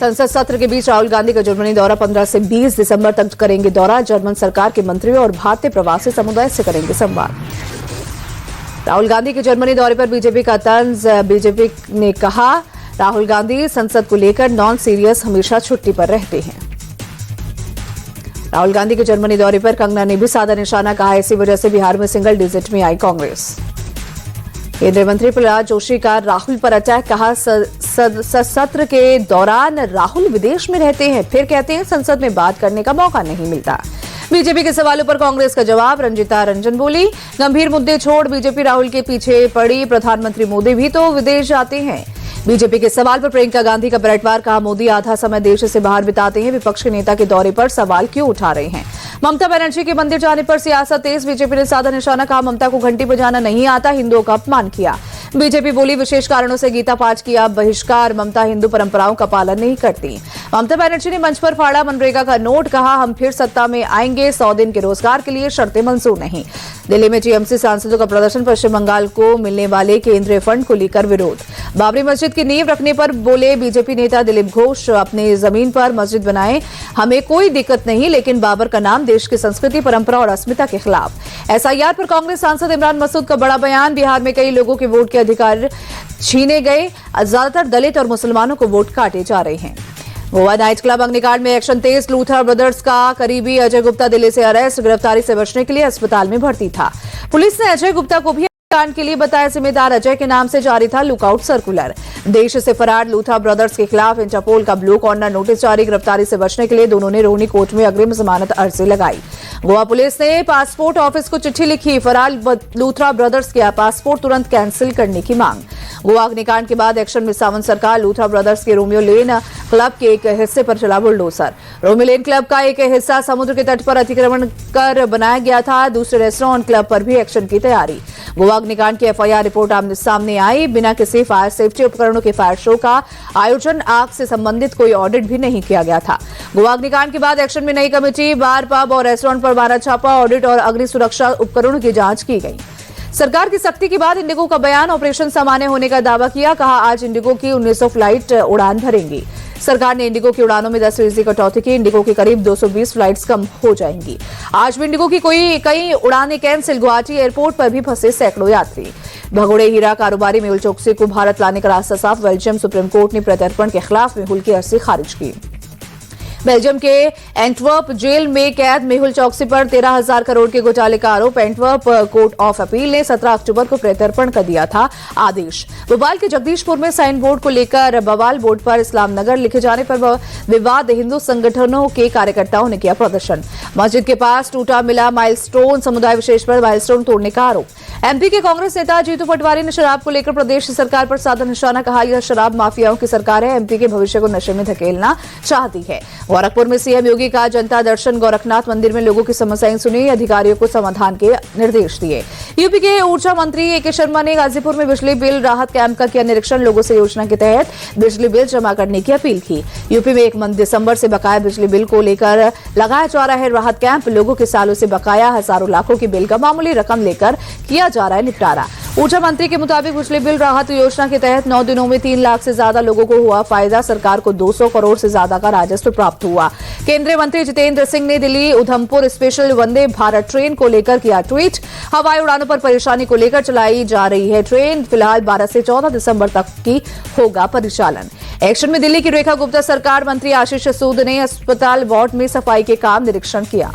संसद सत्र के बीच राहुल गांधी का जर्मनी दौरा 15 से 20 दिसंबर तक करेंगे दौरा। जर्मन सरकार के मंत्रियों और भारतीय प्रवासी समुदाय से करेंगे संवाद। राहुल गांधी के जर्मनी दौरे पर बीजेपी का तंज। बीजेपी ने कहा, राहुल गांधी संसद को लेकर नॉन सीरियस हमेशा छुट्टी पर रहते हैं। राहुल गांधी के जर्मनी दौरे पर कंगना ने भी साधा निशाना, कहा इसी वजह से बिहार में सिंगल डिजिट में आई कांग्रेस। केंद्रीय मंत्री प्रहलाद जोशी का राहुल पर अटैक, कहा सत्र के दौरान राहुल विदेश में रहते हैं, फिर कहते हैं संसद में बात करने का मौका नहीं मिलता। बीजेपी के सवालों पर कांग्रेस का जवाब। रंजीता रंजन बोली, गंभीर मुद्दे छोड़ बीजेपी राहुल के पीछे पड़ी, प्रधानमंत्री मोदी भी तो विदेश जाते हैं। बीजेपी के सवाल पर प्रियंका गांधी का पलटवार, कहा मोदी आधा समय देश से बाहर बिताते हैं, विपक्ष के नेता के दौरे पर सवाल क्यों उठा रहे हैं। ममता बनर्जी के मंदिर जाने पर सियासत तेज। बीजेपी ने साधा निशाना, कहा ममता को घंटी बजाना नहीं आता, हिंदुओं का अपमान किया। बीजेपी बोली, विशेष कारणों से गीता पाठ किया बहिष्कार, ममता हिंदू परंपराओं का पालन नहीं करती। ममता बनर्जी ने मंच पर फाड़ा मनरेगा का नोट, कहा हम फिर सत्ता में आएंगे, 100 दिन के रोजगार के लिए शर्तें मंजूर नहीं। दिल्ली में टीएमसी सांसदों का प्रदर्शन, पश्चिम बंगाल को मिलने वाले केंद्रीय फंड को लेकर विरोध। बाबरी मस्जिद की नींव रखने पर बोले बीजेपी नेता दिलीप घोष, अपनी जमीन पर मस्जिद बनाए, हमें कोई दिक्कत नहीं, लेकिन बाबर का नाम देश की संस्कृति, परंपरा और अस्मिता के खिलाफ। एसआईआर पर कांग्रेस सांसद इमरान मसूद का बड़ा बयान, बिहार में कई लोगों के वोट के अधिकार छीने गए, ज्यादातर दलित और मुसलमानों को वोट काटे जा रहे हैं। गोवा नाइट क्लब अग्निकांड में एक्शन तेज, लूथरा ब्रदर्स का करीबी अजय गुप्ता दिल्ली से अरेस्ट, गिरफ्तारी से बचने के लिए अस्पताल में भर्ती था। पुलिस ने अजय गुप्ता को भी कांड के लिए बताया जिम्मेदार। अजय के नाम से जारी था लुकआउट सर्कुलर। देश से फरार लूथरा ब्रदर्स के खिलाफ इंटरपोल का ब्लू कॉर्नर नोटिस जारी, गिरफ्तारी से बचने के लिए दोनों ने रोहिणी कोर्ट में अग्रिम जमानत अर्जी लगाई। गोवा पुलिस ने पासपोर्ट ऑफिस को चिट्ठी लिखी, फरार लूथरा ब्रदर्स के पासपोर्ट तुरंत कैंसिल करने की मांग। गोवा अग्निकांड के बाद एक्शन में सावन सरकार, लूथरा ब्रदर्स के रोमियो लेन क्लब के एक हिस्से पर चला बुलडोजर। रोमियो लेन क्लब का एक हिस्सा समुद्र के तट पर अतिक्रमण कर बनाया गया था। दूसरे रेस्टोरेंट क्लब पर भी एक्शन की तैयारी। गोवा अग्निकांड की एफआईआर रिपोर्ट आमने सामने आई, बिना किसी फायर सेफ्टी उपकरणों के फायर शो का आयोजन, आग से संबंधित कोई ऑडिट भी नहीं किया गया था। गोवा अग्निकांड के बाद एक्शन में नई कमेटी, बार पब और रेस्टोरेंट पर मारा छापा, ऑडिट और अग्नि सुरक्षा उपकरणों की जांच की गई। सरकार की सख्ती के बाद इंडिगो का बयान, ऑपरेशन सामान्य होने का दावा किया, कहा आज इंडिगो की 1900 फ्लाइट उड़ान भरेंगी। सरकार ने इंडिगो की उड़ानों में 10% कटौती की, इंडिगो की करीब 220 फ्लाइट्स कम हो जाएंगी। आज भी इंडिगो की कई उड़ानें कैंसिल, गुवाहाटी एयरपोर्ट पर भी फंसे सैकड़ों यात्री। भगोड़े हीरा कारोबारी मेहुल चोकसी को भारत लाने का रास्ता साफ, बेल्जियम सुप्रीम कोर्ट ने प्रत्यर्पण के खिलाफ मेहुल की अर्जी खारिज की। बेल्जियम के एंटवर्प जेल में कैद मेहुल चोकसी पर 13,000 करोड़ के घोटाले का आरोप। एंटवर्प कोर्ट ऑफ अपील ने 17 अक्टूबर को प्रत्यर्पण कर दिया था आदेश। भोपाल के जगदीशपुर में साइन बोर्ड को लेकर बवाल, बोर्ड पर इस्लाम नगर लिखे जाने पर विवाद, हिंदू संगठनों के कार्यकर्ताओं ने किया प्रदर्शन। मस्जिद के पास टूटा मिला माइलस्टोन, समुदाय विशेष पर माइलस्टोन तोड़ने का आरोप। एमपी के कांग्रेस नेता जीतू पटवारी ने शराब को लेकर प्रदेश सरकार पर साधा निशाना, कहा यह शराब माफियाओं की सरकार है, एमपी के भविष्य को नशे में धकेलना चाहती है। गोरखपुर में सीएम योगी का जनता दर्शन, गोरखनाथ मंदिर में लोगों की समस्याएं सुनी, अधिकारियों को समाधान के निर्देश दिए। यूपी के ऊर्जा मंत्री एके शर्मा ने गाजीपुर में बिजली बिल राहत कैंप का किया निरीक्षण, लोगों से योजना के तहत बिजली बिल जमा करने की अपील की। यूपी में 1 दिसंबर से बकाया बिजली बिल को लेकर लगाया जा रहा है राहत कैंप, लोगों के सालों से बकाया हजारों लाखों की बिल का मामूली रकम लेकर किया जा रहा है निपटारा। ऊर्जा मंत्री के मुताबिक बिजली बिल राहत योजना के तहत 9 दिनों में 3 लाख से ज्यादा लोगों को हुआ फायदा, सरकार को 200 करोड़ से ज्यादा का राजस्व प्राप्त हुआ। केंद्रीय मंत्री जितेंद्र सिंह ने दिल्ली उधमपुर स्पेशल वंदे भारत ट्रेन को लेकर किया ट्वीट, हवाई उड़ानों पर परेशानी को लेकर चलाई जा रही है ट्रेन, फिलहाल 12 से 14 दिसंबर तक की होगा परिचालन। एक्शन में दिल्ली की रेखा गुप्ता, सरकार मंत्री आशीष सूद ने अस्पताल वार्ड में सफाई के काम निरीक्षण किया।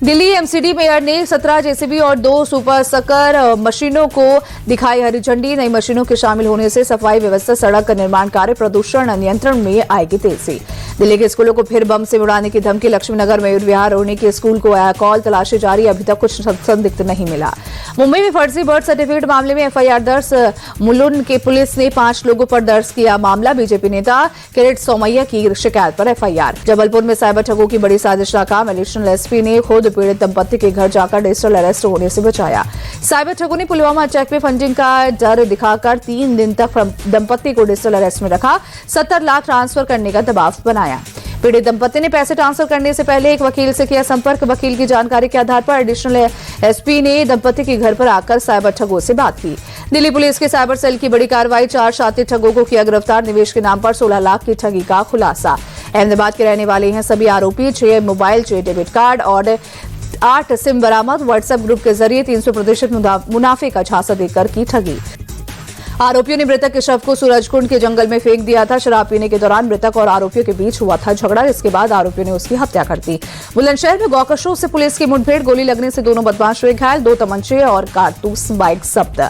दिल्ली एमसीडी मेयर ने 17 जेसीबी और 2 सुपर सकर मशीनों को दिखाई हरी झंडी। नई मशीनों के शामिल होने से सफाई व्यवस्था, सड़क निर्माण कार्य, प्रदूषण नियंत्रण में आएगी तेजी। दिल्ली के स्कूलों को फिर बम से उड़ाने की धमकी, लक्ष्मीनगर मयूर विहार रोहिणी के स्कूल को कॉल, तलाशी जारी, अभी तक कुछ संदिग्ध नहीं मिला। मुंबई में फर्जी बर्थ सर्टिफिकेट मामले में एफआईआर दर्ज, मुलुंड के पुलिस ने 5 लोगों पर दर्ज किया मामला। बीजेपी नेता किरीट सोमैया की शिकायत पर एफआईआर। जबलपुर में साइबर ठगों की बड़ी साजिश नाकाम, एडिशनल एसपी ने खुद पीड़ित दंपत्ति के घर जाकर डिजिटल अरेस्ट होने से बचाया। साइबर ठगों ने पुलवामा अटैक में फंडिंग का डर दिखाकर 3 दिन तक दंपत्ति को डिजिटल अरेस्ट में रखा, 70 लाख ट्रांसफर करने का दबाव बनाया। पीड़ित दंपति ने पैसे ट्रांसफर करने से पहले एक वकील से किया संपर्क। वकील की जानकारी के आधार पर एडिशनल एसपी ने दंपति के घर पर आकर साइबर ठगों से बात की। दिल्ली पुलिस के साइबर सेल की बड़ी कार्रवाई, 4 शातिर ठगों को किया गिरफ्तार। निवेश के नाम पर 16 लाख की ठगी का खुलासा। अहमदाबाद के रहने वाले हैं सभी आरोपी। 6 मोबाइल, 6 डेबिट कार्ड और 8 सिम बरामद। व्हाट्सएप ग्रुप के जरिए 300% मुनाफे का झांसा देकर की ठगी। आरोपियों ने मृतक के शव को सूरजकुंड के जंगल में फेंक दिया था। शराब पीने के दौरान मृतक और आरोपियों के बीच हुआ था झगड़ा। इसके बाद आरोपियों ने उसकी हत्या कर दी। बुलंदशहर में गौकशों से पुलिस की मुठभेड़, गोली लगने से दोनों बदमाश हुए घायल। 2 तमंचे और कारतूस बाइक जब्त।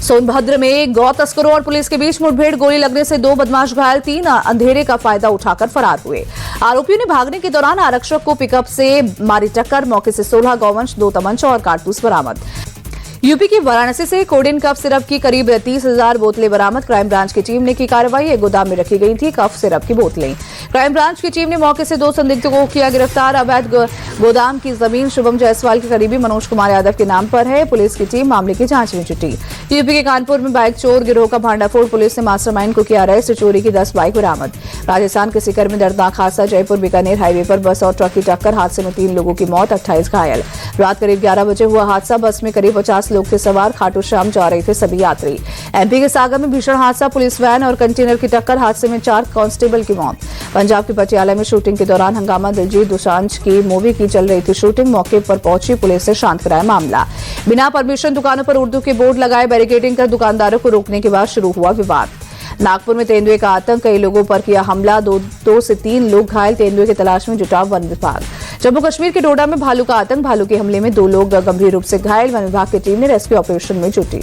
सोनभद्र में गौ तस्करों और पुलिस के बीच मुठभेड़, गोली लगने से 2 बदमाश घायल। 3 अंधेरे का फायदा उठाकर फरार हुए। आरोपियों ने भागने के दौरान आरक्षक को पिकअप से मारी टक्कर। मौके से 16 गौवंश, 2 तमंचा और कारतूस बरामद। यूपी की वाराणसी से कोडेन कफ सिरप की करीब 30,000 बोतलें बरामद। क्राइम ब्रांच की टीम ने की कार्रवाई। एक गोदाम में रखी गई थी कफ सिरप की बोतलें। क्राइम ब्रांच की टीम ने मौके से 2 संदिग्धों को किया गिरफ्तार। अवैध गोदाम की जमीन शुभम जायसवाल के करीबी मनोज कुमार यादव के नाम पर है। पुलिस की टीम मामले की जांच में जुटी। यूपी के कानपुर में बाइक चोर गिरोह का भांडाफोड़, पुलिस ने मास्टरमाइंड को किया अरेस्ट। चोरी की 10 बाइक बरामद। राजस्थान के सीकर में दर्दनाक हादसा, जयपुर बीकानेर हाईवे पर बस और ट्रक की टक्कर। हादसे में 3 लोगों की मौत, 28 घायल। रात करीब 11 बजे हुआ हादसा। बस में करीब 50 लोग थे सवार। खाटू श्याम जा रहे थे सभी यात्री। एमपी के सागर में भीषण हादसा, पुलिस वैन और कंटेनर की टक्कर। हादसे में 4 कांस्टेबल की मौत। पंजाब के पटियाला में शूटिंग के दौरान हंगामा, दिलजीत दोसांझ की मूवी की चल रही थी शूटिंग। मौके पर पहुंची पुलिस ने शांत कराया मामला। बिना परमिशन दुकानों पर उर्दू के बोर्ड लगाए, बैरिकेडिंग कर दुकानदारों को रोकने के बाद शुरू हुआ विवाद। नागपुर में तेंदुए का आतंक, कई लोगों पर किया हमला। 2 से 3 लोग घायल। तेंदुए की तलाश में जुटा वन विभाग। जम्मू कश्मीर के डोडा में भालू का आतंक, भालू के हमले में 2 लोग गंभीर रूप से घायल। वन विभाग की टीम ने रेस्क्यू ऑपरेशन में जुटी।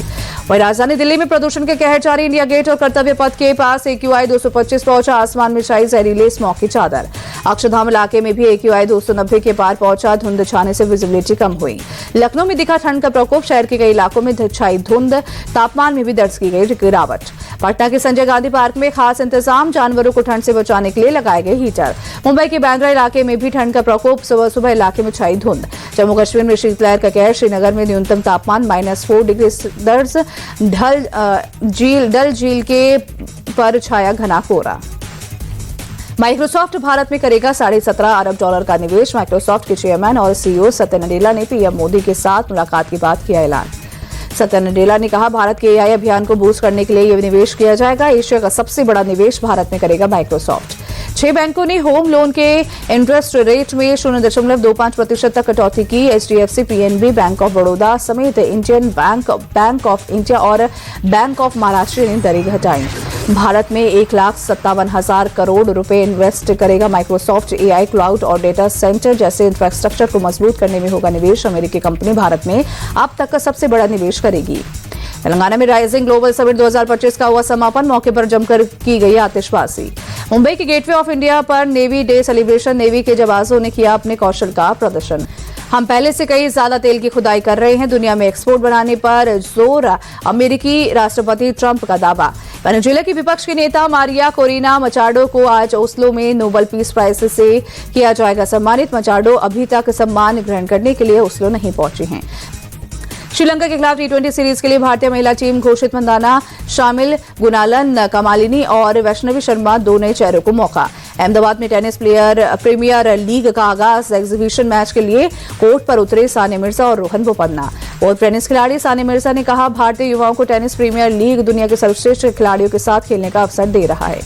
वहीं राजधानी दिल्ली में प्रदूषण के कहर जारी। इंडिया गेट और कर्तव्य पथ के पास AQI 225 पहुंचा। आसमान में छाई जहरीले स्मॉग की चादर। अक्षरधाम इलाके में भी AQI 290 के पार पहुंचा। धुंध छाने से विजिबिलिटी कम हुई। लखनऊ में दिखा ठंड का प्रकोप। शहर के कई इलाकों में छाई धुंध। तापमान में भी दर्ज की गई गिरावट। पटना के संजय गांधी पार्क में खास इंतजाम, जानवरों को ठंड से बचाने के लिए लगाए गए हीटर। मुंबई के बांद्रा इलाके में भी ठंड का प्रकोप। सुबह सुबह इलाके में छाई धुंध। जम्मू कश्मीर में शीतलहर का कहर। श्रीनगर में न्यूनतम तापमान -4 डिग्री दर्ज। डल झील के पर छाया घना कोहरा। माइक्रोसॉफ्ट भारत में करेगा $17.5 अरब का निवेश। माइक्रोसॉफ्ट के चेयरमैन और CEO सत्या नडेला ने पीएम मोदी के साथ मुलाकात के बाद किया ऐलान। सत्या नडेला ने कहा, भारत के AI अभियान को बूस्ट करने के लिए यह निवेश किया जाएगा। एशिया का सबसे बड़ा निवेश भारत में करेगा माइक्रोसॉफ्ट। 6 बैंकों ने होम लोन के इंटरेस्ट रेट में 0.25% तक कटौती की। HDFC, PNB, bank of Baroda समेत Indian bank, bank of India और बैंक ऑफ महाराष्ट्र ने दरें घटाई। भारत में 1,57,000 करोड़ रुपए इन्वेस्ट करेगा माइक्रोसॉफ्ट। AI, क्लाउड और डेटा सेंटर जैसे इंफ्रास्ट्रक्चर को मजबूत करने में होगा निवेश। अमेरिकी कंपनी भारत में अब तक का सबसे बड़ा निवेश करेगी। तेलंगाना में राइजिंग ग्लोबल समिट 2025 का हुआ समापन। मौके पर जमकर की गई आतिशबाजी। मुंबई के गेटवे ऑफ इंडिया पर नेवी डे सेलिब्रेशन। नेवी के जवानों ने किया अपने कौशल का प्रदर्शन। हम पहले से कई ज्यादा तेल की खुदाई कर रहे हैं। दुनिया में एक्सपोर्ट बढ़ाने पर जोर। अमेरिकी राष्ट्रपति ट्रंप का दावा। वेनेजुएला की विपक्ष के नेता मारिया कोरिना मचाडो को आज ओस्लो में नोबेल पीस प्राइज से किया जाएगा सम्मानित। मचाडो अभी तक सम्मान ग्रहण करने के लिए ओस्लो नहीं पहुंची हैं। श्रीलंका के खिलाफ T20 सीरीज के लिए भारतीय महिला टीम घोषित। मंदाना शामिल, गुनालन कमालिनी और वैष्णवी शर्मा 2 नए चेहरों को मौका। अहमदाबाद में टेनिस प्रीमियर लीग का आगाज। एग्जीबिशन मैच के लिए कोर्ट पर उतरे सानिया मिर्जा और रोहन बोपन्ना। और टेनिस खिलाड़ी सानिया मिर्जा ने कहा, भारतीय युवाओं को टेनिस प्रीमियर लीग दुनिया के सर्वश्रेष्ठ खिलाड़ियों के साथ खेलने का अवसर दे रहा है।